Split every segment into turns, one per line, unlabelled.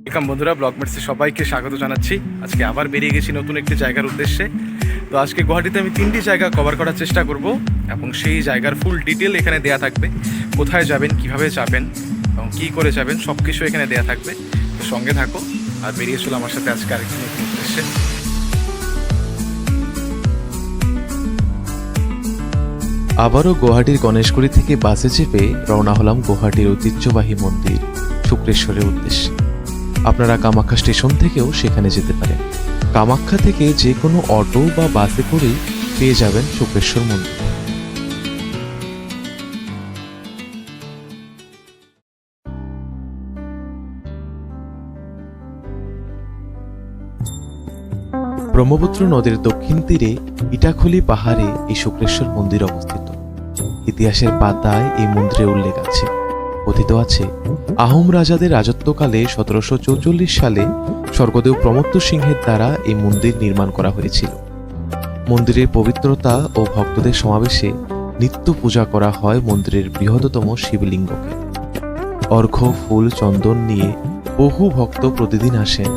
Welcome বন্ধুরা, ব্লগমেটসে সবাইকে স্বাগত জানাচ্ছি। আজকে আবার বেরিয়ে গেছি নতুন একটি জায়গার উদ্দেশ্যে। তো আজকে গুয়াহাটিতে আমি 3টি জায়গা কভার করার চেষ্টা করব এবং সেই জায়গার ফুল ডিটেল এখানে দেয়া থাকবে। কোথায় যাবেন, কিভাবে যাবেন এবং কী করে যাবেন সব কিছু এখানে দেয়া থাকবে। তো সঙ্গে থাকো আর বেরিয়ে চলো আমার সাথে আজকে আরেকটি নতুন উদ্দেশ্যে।
আবারও গুয়াহাটির গণেশগুড়ি থেকে বাসে চেপে রওনা হলাম গুয়াহাটির ঐতিহ্যবাহী মন্দির শুক্রেশ্বরের উদ্দেশ্যে। আপনারা কামাখ্যা স্টেশন থেকেও সেখানে যেতে পারেন। কামাখ্যা থেকে যে কোনো অটো বা বাসে করেই পেয়ে যাবেন শুক্রেশ্বর মন্দির। ব্রহ্মপুত্র নদীর দক্ষিণ তীরে ইটাখলি পাহাড়ে এই শুক্রেশ্বর মন্দির অবস্থিত। ইতিহাসের পাতায় এই মন্দিরের উল্লেখ আছে। কথিত আছে, আহোম রাজাদের রাজত্বকালে 1744 সালে স্বর্গদেউ প্রমত্ত সিংহের দ্বারা এই মন্দির নির্মাণ করা হয়েছিল। মন্দিরের পবিত্রতা ও ভক্তদের সমাবেশে নিত্য পূজা করা হয় মন্দিরের বৃহত্তম শিবলিঙ্গকে। অর্ঘ্য, ফুল, চন্দন নিয়ে বহু ভক্ত প্রতিদিন আসেন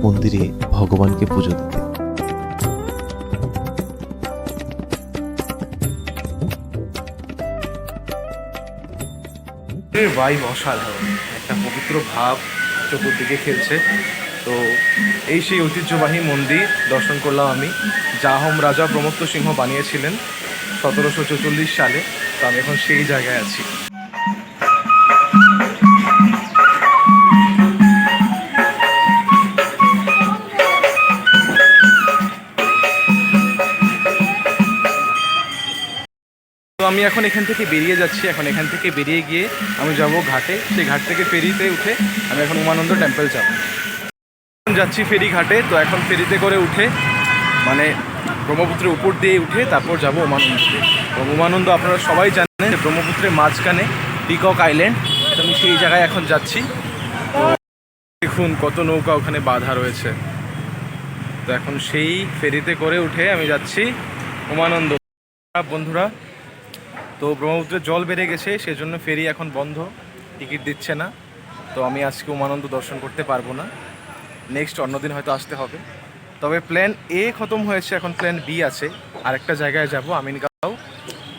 মন্দিরে ভগবানকে পুজো দিতে।
ভাইব অসাধারণ, একটা পবিত্র ভাব চতুর্দিকে খেলছে। তো এই সেই ঐতিহ্যবাহী মন্দির দর্শন করলাম আমি, যা আহোম রাজা প্রমত্ত সিংহ বানিয়েছিলেন 1744 সালে। তো আমি এখন সেই জায়গায় আছি। তো আমি এখন এখান থেকে বেরিয়ে যাচ্ছি। এখন এখান থেকে বেরিয়ে গিয়ে আমি যাব ঘাটে। সেই ঘাট থেকে ফেরিতে উঠে আমি এখন উমানন্দ টেম্পল যাব। যাচ্ছি ফেরি ঘাটে। তো এখন ফেরিতে করে উঠে মানে ব্রহ্মপুত্রের উপর দিয়ে উঠে তারপর যাব উমানন্দতে। এবং উমানন্দ আপনারা সবাই জানেন যে ব্রহ্মপুত্রের মাঝখানে পিকক আইল্যান্ড। তো আমি সেই জায়গায় এখন যাচ্ছি। তো দেখুন কত নৌকা ওখানে বাঁধা রয়েছে। তো এখন সেই ফেরিতে করে উঠে আমি যাচ্ছি উমানন্দ। বন্ধুরা, তো ব্রহ্মপুত্রের জল বেড়ে গেছে, সেজন্য ফেরি এখন বন্ধ, টিকিট দিচ্ছে না। তো আমি আজকে উমানন্দ দর্শন করতে পারবো না, নেক্সট অন্যদিন হয়তো আসতে হবে। তবে প্ল্যান এ খতম হয়েছে, এখন প্ল্যান বি আছে। আরেকটা জায়গায় যাব, আমিনগাঁও।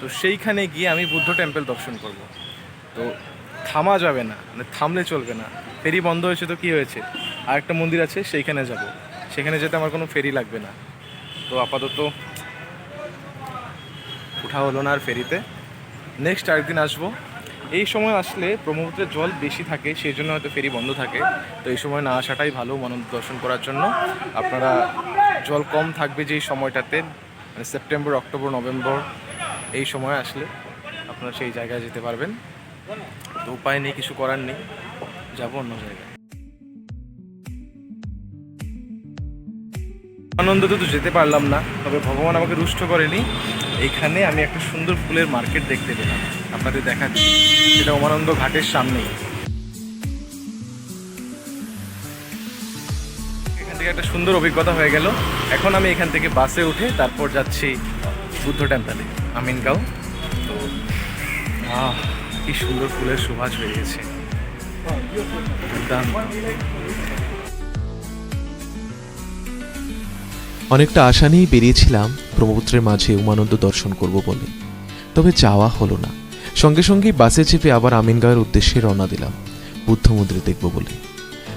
তো সেইখানে গিয়ে আমি বুদ্ধ টেম্পল দর্শন করব। তো থামা যাবে না, মানে থামলে চলবে না। ফেরি বন্ধ হয়েছে তো কী হয়েছে, আরেকটা মন্দির আছে সেইখানে যাব। সেখানে যেতে আমার কোনো ফেরি লাগবে না। তো আপাতত উঠা হলো না আর ফেরিতে, নেক্সট আরেকদিন আসবো। এই সময় আসলে ব্রহ্মপুত্রের জল বেশি থাকে, সেই জন্য হয়তো ফেরি বন্ধ থাকে। তো এই সময় না আসাটাই ভালো উমানন্দ দর্শন করার জন্য। আপনারা জল কম থাকবে যেই সময়টাতে, মানে সেপ্টেম্বর, অক্টোবর, নভেম্বর, এই সময় আসলে আপনারা সেই জায়গায় যেতে পারবেন। তো উপায় নেই, কিছু করার নেই, যাবো অন্য জায়গায়। উমানন্দতে তো যেতে পারলাম না, তবে ভগবান আমাকে রুষ্ট করেনি। এইখানে আমি একটা সুন্দর ফুলের মার্কেট দেখতে পেলাম, আপনাদের দেখাচ্ছি। সেটা উমানন্দ ঘাটের সামনেই। এখান থেকে একটা সুন্দর অভিজ্ঞতা হয়ে গেল। এখন আমি এখান থেকে বাসে উঠে তারপর যাচ্ছি বুদ্ধ টেম্পলে, আমিনগাঁও। তো কি সুন্দর ফুলের সুবাস বেরিয়েছে,
অনেকটা আশা নিয়েই বেরিয়েছিলাম ব্রহ্মপুত্রের মাঝে উমানন্দ দর্শন করব বলে, তবে যাওয়া হলো না। সঙ্গে সঙ্গেই বাসে চেপে আবার আমিনগাঁওয়ের উদ্দেশ্যে রওনা দিলাম বুদ্ধ মন্দির দেখব বলে।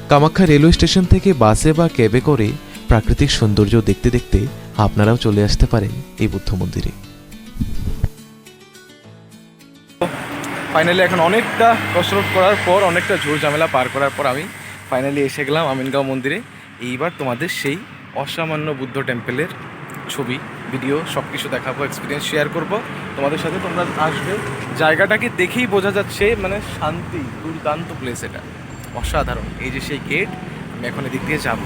কামাখ্যা রেলওয়ে স্টেশন থেকে বাসে বা ক্যাবে করে প্রাকৃতিক সৌন্দর্য দেখতে দেখতে আপনারাও চলে আসতে পারেন এই বুদ্ধ মন্দিরে।
ফাইনালি এখন অনেকটা কসরত করার পর, অনেকটা ঝোর ঝামেলা পার করার পর আমি ফাইনালি এসে গেলাম আমিনগাঁও মন্দিরে। এইবার তোমাদের সেই অসামান্য বুদ্ধ টেম্পলের ছবি, ভিডিও সব কিছু দেখাবো, এক্সপিরিয়েন্স শেয়ার করব তোমাদের সাথে। তোমরা আসবে, জায়গাটাকে দেখেই বোঝা যাচ্ছে মানে শান্তি, দুর্দান্ত প্লেস, এটা অসাধারণ। এই যে সেই গেট, আমি এখন এদিক দিয়ে যাব।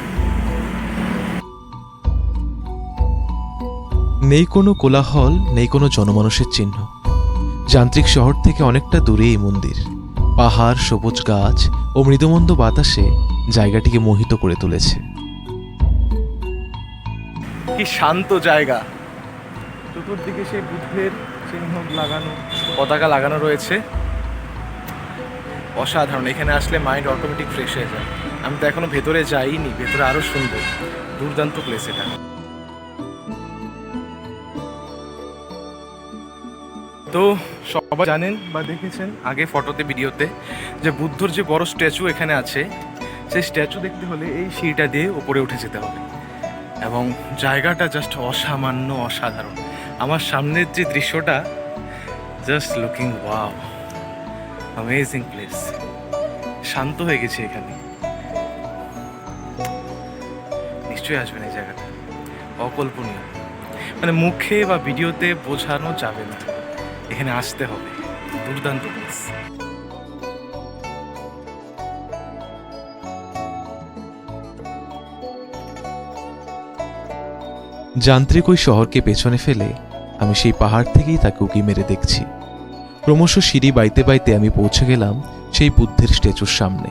নেই কোনো কোলাহল, নেই কোনো জনমানুষের চিহ্ন। যান্ত্রিক শহর থেকে অনেকটা দূরে এই মন্দির। পাহাড়, সবুজ গাছ ও মৃদুমন্দ বাতাসে জায়গাটিকে মোহিত করে তুলেছে।
কি শান্ত জায়গা, চতুর্দিকে সেই বুদ্ধের চিহ্ন লাগানো, পতাকা লাগানো রয়েছে। অসাধারণ। এখানে আসলে মাইন্ড অটোমেটিক ফ্রেশ হয়ে যায়। আমি তো এখনো ভেতরে যাইনি, ভেতরে আরো সুন্দর, দুর্দান্ত প্লেস এটা। তো সবাই জানেন বা দেখেছেন আগে ফটোতে ভিডিওতে যে বুদ্ধর যে বড় স্ট্যাচু এখানে আছে, সেই স্ট্যাচু দেখতে হলে এই সিঁড়িটা দিয়ে উপরে উঠে যেতে হবে এবং জায়গাটা জাস্ট অসামান্য অসাধারণ। আমার সামনের যে দৃশ্যটা just looking wow, amazing place. শান্ত হয়ে গেছে এখানে, নিশ্চয়ই আসবেন এই জায়গাটা, অকল্পনীয়, মানে মুখে বা ভিডিওতে বোঝানো যাবে না, এখানে আসতে হবে, দুর্দান্ত প্লেস।
যান্ত্রিক ওই শহরকে পেছনে ফেলে আমি সেই পাহাড় থেকেই তাকে উকি মেরে দেখছি। ক্রমশ সিঁড়ি বাইতে বাইতে আমি পৌঁছে গেলাম সেই বুদ্ধের স্ট্যাচুর সামনে।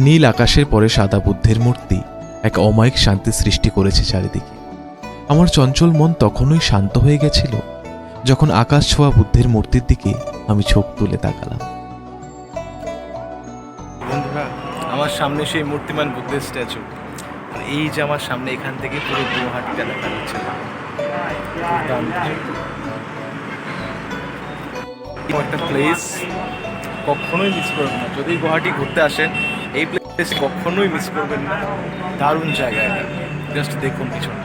নীল আকাশের পরে সাদা বুদ্ধের মূর্তি এক অমায়িক শান্তি সৃষ্টি করেছে চারিদিকে। আমার চঞ্চল মন তখনই শান্ত হয়ে গেছিল যখন আকাশ ছোঁয়া বুদ্ধের মূর্তির দিকে আমি চোখ তুলে তাকালাম।
বন্ধুরা, আমার সামনে সেই মূর্তিমান বুদ্ধের স্ট্যাচু, আর এই যে আমার সামনে এখান থেকে পুরো গুয়াহাটিটা দেখা যাচ্ছে। একটা প্লেস কখনোই মিস করবেন না, যদি গুয়াহাটি ঘুরতে আসেন এই প্লেস কখনোই মিস করবেন না। দারুণ জায়গা এটা, জাস্ট দেখুন পিছনে।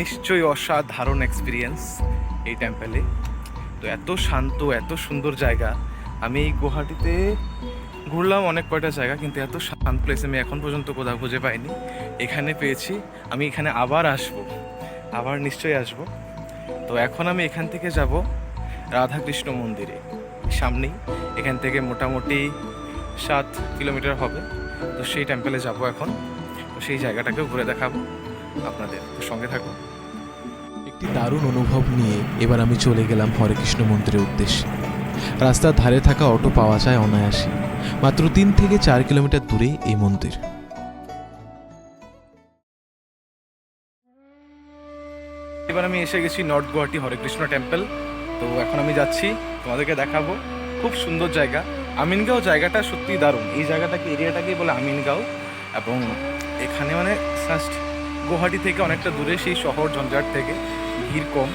নিশ্চয়ই অসাধারণ এক্সপিরিয়েন্স এই টেম্পেলে। তো এত শান্ত, এত সুন্দর জায়গা। আমি এই গুয়াহাটিতে ঘুরলাম অনেক কয়টা জায়গা, কিন্তু এত শান্ত প্লেস আমি এখন পর্যন্ত কোথাও খুঁজে পাইনি। এখানে পেয়েছি, আমি এখানে আবার আসবো, আবার নিশ্চয়ই আসবো। তো এখন আমি এখান থেকে যাব রাধাকৃষ্ণ মন্দিরে, সামনেই, এখান থেকে মোটামুটি 7 কিলোমিটার হবে। তো সেই টেম্পেলে যাব এখন, তো সেই জায়গাটাকেও ঘুরে দেখাবো আপনাদের, তো সঙ্গে থাকুন।
একটি দারুণ অনুভব নিয়ে এবার আমি চলে গেলাম হরেকৃষ্ণ মন্দিরের উদ্দেশ্যে। রাস্তার ধারে থাকা অটো পাওয়া যায় অনায়াসে, মাত্র 3 থেকে 4 কিলোমিটার দূরে এই মন্দির।
এবার আমি এসে গেছি নর্থ গুয়াহাটি হরেকৃষ্ণ টেম্পল। তো এখন আমি যাচ্ছি, তোমাদেরকে দেখাবো। খুব সুন্দর জায়গা, আমিনগাঁও জায়গাটা সত্যি দারুণ। এই জায়গাটাকে, এরিয়াটাকেই বলে আমিনগাঁও, এবং এখানে মানে জাস্ট গুয়াহাটি থেকে অনেকটা দূরে, সেই শহর ঝঞ্ঝাট থেকে, ভিড় কম,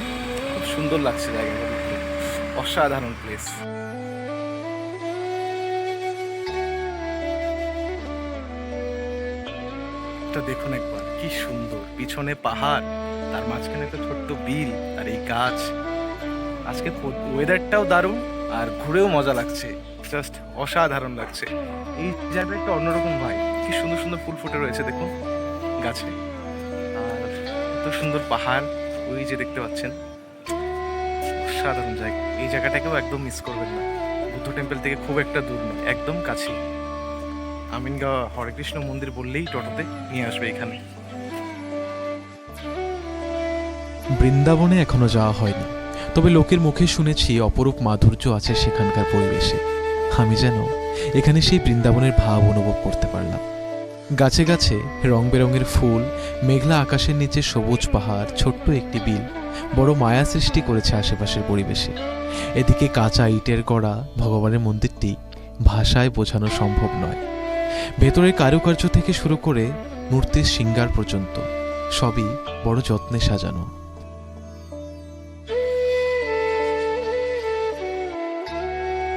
খুব সুন্দর লাগছে জায়গাটা দেখতে, অসাধারণ প্লেস। দেখুন একবার, কি সুন্দর, পিছনে পাহাড়, তার মাঝখানে একটা ছোট্ট বিল, আর এই গাছ। আজকে ওয়েদারটাও দারুণ, আর ঘুরেও মজা লাগছে, জাস্ট অসাধারণ লাগছে। এই জায়গাটা একটা অন্যরকম ভাই, কি সুন্দর সুন্দর ফুল ফুটে রয়েছে দেখুন গাছে, আর এত সুন্দর পাহাড় ওই যে দেখতে পাচ্ছেন, অসাধারণ জায়গা। এই জায়গাটাকেও একদম মিস করবেন না, বুদ্ধ টেম্পল থেকে খুব একটা দূর নয়, একদম কাছে। আমিনগাঁও হরেকৃষ্ণ মন্দির বললেই টোটোতে নিয়ে আসবে এখানে।
বৃন্দাবনে এখনো যাওয়া হয়নি, তবে লোকের মুখে শুনেছি অপরূপ মাধুর্য আছে সেখানকার পরিবেশে। আমি যেন এখানে সেই বৃন্দাবনের ভাব অনুভব করতে পারলাম। গাছে গাছে রং বেরঙের ফুল, মেঘলা আকাশের নিচে সবুজ পাহাড়, ছোট্ট একটি বিল বড় মায়া সৃষ্টি করেছে আশেপাশের পরিবেশে। এদিকে কাঁচা ইটের গড়া ভগবানের মন্দিরটি ভাষায় বোঝানো সম্ভব নয়। ভেতরের কারুকার্য থেকে শুরু করে মূর্তির শৃঙ্গার পর্যন্ত সবই বড় যত্নে সাজানো।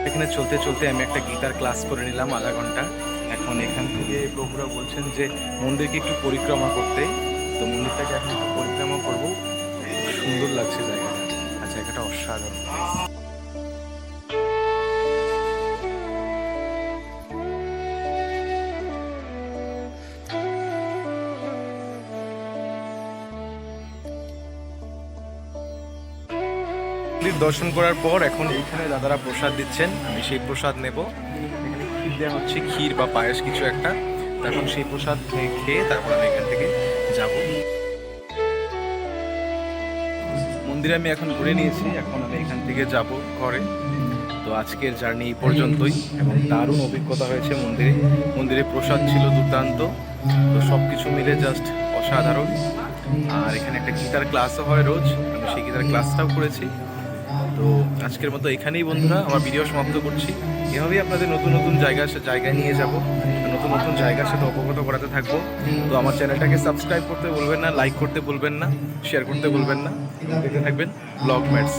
এখানে চলতে চলতে আমি একটা গীতার ক্লাস করে নিলাম আধা ঘন্টা। এখন এখান থেকে প্রভুরা বলছেন যে মন্দিরকে একটু পরিক্রমা করতে, তো মন্দিরটাকে এখন একটু পরিক্রমা করবো। সুন্দর লাগছে জায়গাটা, আর জায়গাটা অসাধারণ। দর্শন করার পর এখন এইখানে দাদারা প্রসাদ দিচ্ছেন, আমি সেই প্রসাদ নেব। এখানে ক্ষীর দেওয়া হচ্ছে, ক্ষীর বা পায়েস কিছু একটা। তখন সেই প্রসাদ খেয়ে তারপর আমি এখান থেকে যাব। মন্দিরে আমি এখন ঘুরে নিয়েছি, এখন আমি এখান থেকে যাব ঘরে। তো আজকের জার্নি এই পর্যন্তই, এবং দারুণ অভিজ্ঞতা হয়েছে মন্দিরে। মন্দিরে প্রসাদ ছিল দুর্দান্ত, তো সব কিছু মিলে জাস্ট অসাধারণ। আর এখানে একটা গিটার ক্লাসও হয় রোজ, আমি সেই গিটার ক্লাসটাও করেছি। তো আজকের মতো এখানেই বন্ধুরা আমার ভিডিও সমাপ্ত করছি। এভাবেই আপনাদের নতুন নতুন জায়গায় নিয়ে যাব, নতুন নতুন জায়গার সাথে অবগত করাতে থাকবো। তো আমার চ্যানেলটাকে সাবস্ক্রাইব করতে ভুলবেন না, লাইক করতে ভুলবেন না, শেয়ার করতে ভুলবেন না। দেখতে থাকবেন ব্লগ ম্যাটস।